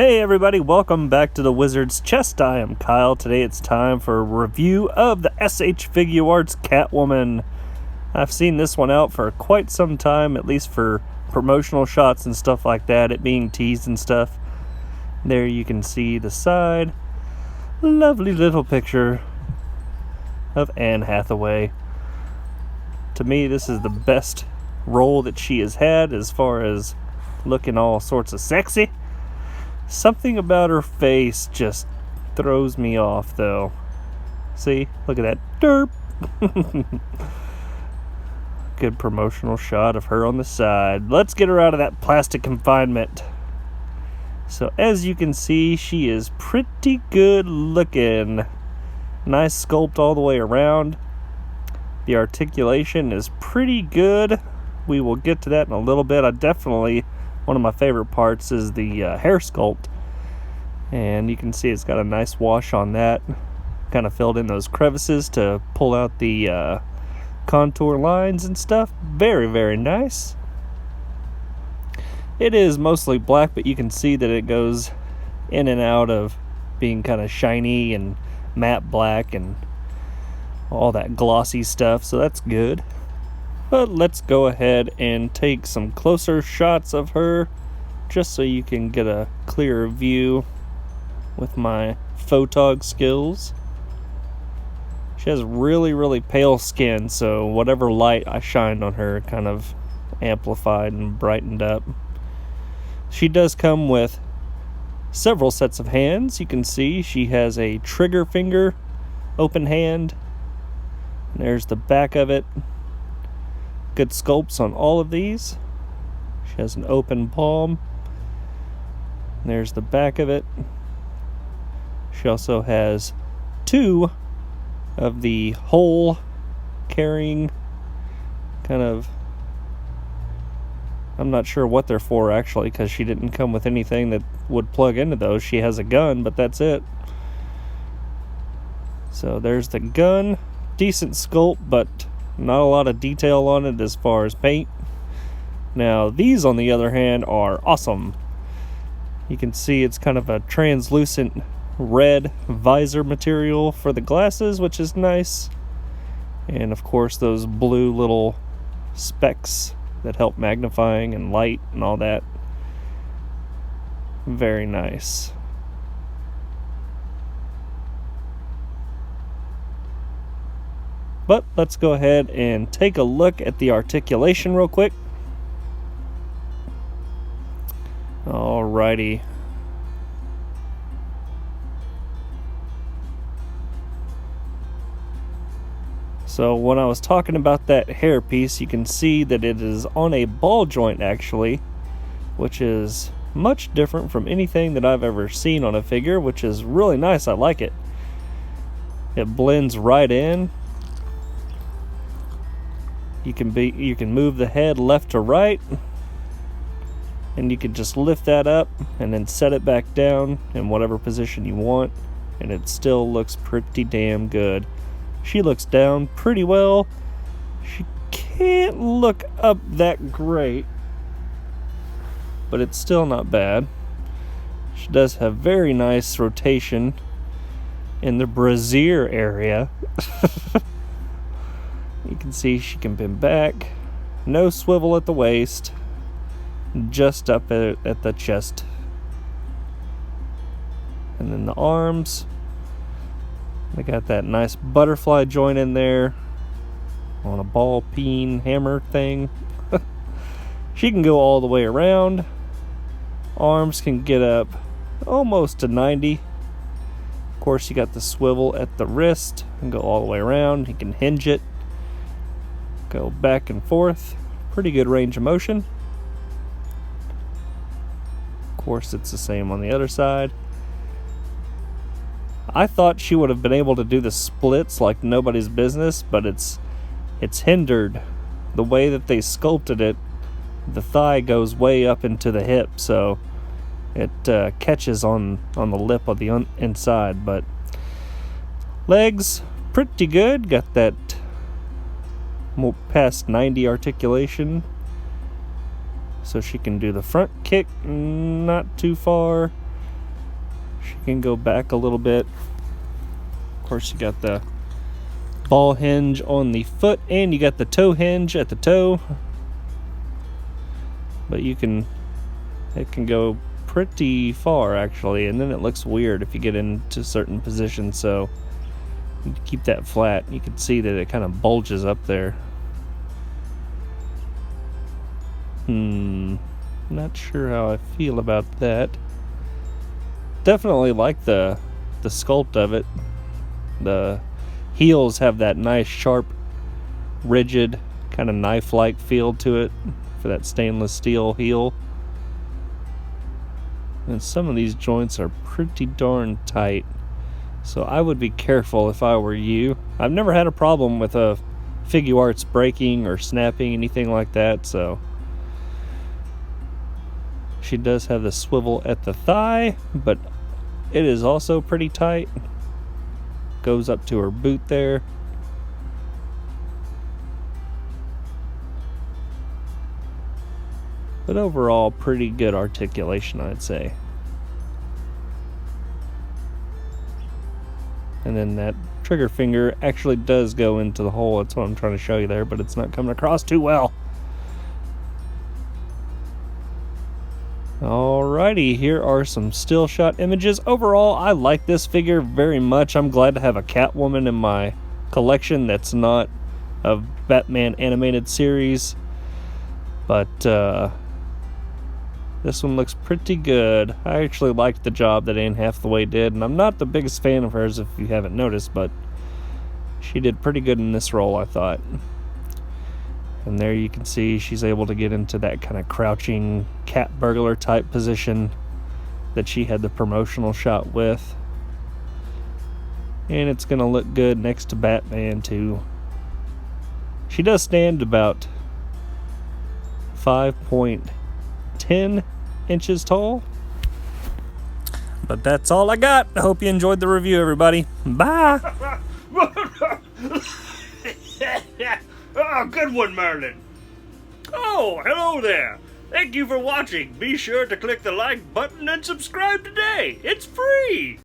Hey everybody, welcome back to the Wizard's Chest. I am Kyle. Today it's time for a review of the SH Figuarts CATWOMAN. I've seen this one out for quite some time, at least for promotional shots and stuff like that, it being teased and stuff. There you can see the side. Lovely little picture of Anne Hathaway. To me, this is the best role that she has had as far as looking all sorts of sexy. Something about her face just throws me off, though. See? Look at that. Derp! Good promotional shot of her on the side. Let's get her out of that plastic confinement. So, as you can see, she is pretty good looking. Nice sculpt all the way around. The articulation is pretty good. We will get to that in a little bit. One of my favorite parts is the hair sculpt, and you can see it's got a nice wash on that, kind of filled in those crevices to pull out the contour lines and stuff. Very, very nice. It is mostly black, but you can see that it goes in and out of being kind of shiny and matte black and all that glossy stuff, so that's good. But let's go ahead and take some closer shots of her just so you can get a clearer view with my photog skills. She has really, really pale skin, so whatever light I shined on her kind of amplified and brightened up. She does come with several sets of hands. You can see she has a trigger finger, open hand. And there's the back of it. Good sculpts on all of these. She has an open palm. There's the back of it. She also has two of the hole carrying kind of, I'm not sure what they're for actually, because she didn't come with anything that would plug into those. She has a gun, but that's it. So there's the gun. Decent sculpt, but not a lot of detail on it as far as paint. Now, these, on the other hand, are awesome. You can see it's kind of a translucent red visor material for the glasses, which is nice. And, of course, those blue little specks that help magnifying and light and all that. Very nice. But let's go ahead and take a look at the articulation real quick. Alrighty. So when I was talking about that hair piece, you can see that it is on a ball joint actually, which is much different from anything that I've ever seen on a figure, which is really nice. I like it. It blends right in. You can move the head left to right, and you can just lift that up and then set it back down in whatever position you want, and it still looks pretty damn good. She looks down pretty well. She can't look up that great, but it's still not bad. She does have very nice rotation in the brassiere area. You can see she can bend back, no swivel at the waist, just up at the chest. And then the arms, they got that nice butterfly joint in there on a ball peen hammer thing. She can go all the way around. Arms can get up almost to 90. Of course, you got the swivel at the wrist and go all the way around. You can hinge it. Go back and forth. Pretty good range of motion. Of course, it's the same on the other side. I thought she would have been able to do the splits like nobody's business, but it's hindered. The way that they sculpted it, the thigh goes way up into the hip, so it catches on the lip of the inside. But legs, pretty good. Got that past 90 articulation, so she can do the front kick not too far, She can go back a little bit. Of course, you got the ball hinge on the foot, and you got the toe hinge at the toe. But it can go pretty far actually, and then it looks weird if you get into certain positions, so you keep that flat. You can see that it kind of bulges up there. Not sure how I feel about that. Definitely like the sculpt of it. The heels have that nice sharp, rigid, kind of knife-like feel to it for that stainless steel heel. And some of these joints are pretty darn tight, so I would be careful if I were you. I've never had a problem with a Figuarts breaking or snapping, anything like that, so. She does have the swivel at the thigh, but it is also pretty tight. Goes up to her boot there. But overall, pretty good articulation, I'd say. And then that trigger finger actually does go into the hole. That's what I'm trying to show you there, but it's not coming across too well. Alrighty, here are some still shot images. Overall, I like this figure very much. I'm glad to have a Catwoman in my collection that's not a Batman animated series. But this one looks pretty good. I actually liked the job that Anne Hathaway did, and I'm not the biggest fan of hers if you haven't noticed, but she did pretty good in this role, I thought. And there you can see she's able to get into that kind of crouching cat burglar type position that she had the promotional shot with. And it's going to look good next to Batman too. She does stand about 5.10 inches tall. But that's all I got. I hope you enjoyed the review, everybody. Bye! Oh, good one, Merlin. Oh, hello there. Thank you for watching. Be sure to click the like button and subscribe today. It's free.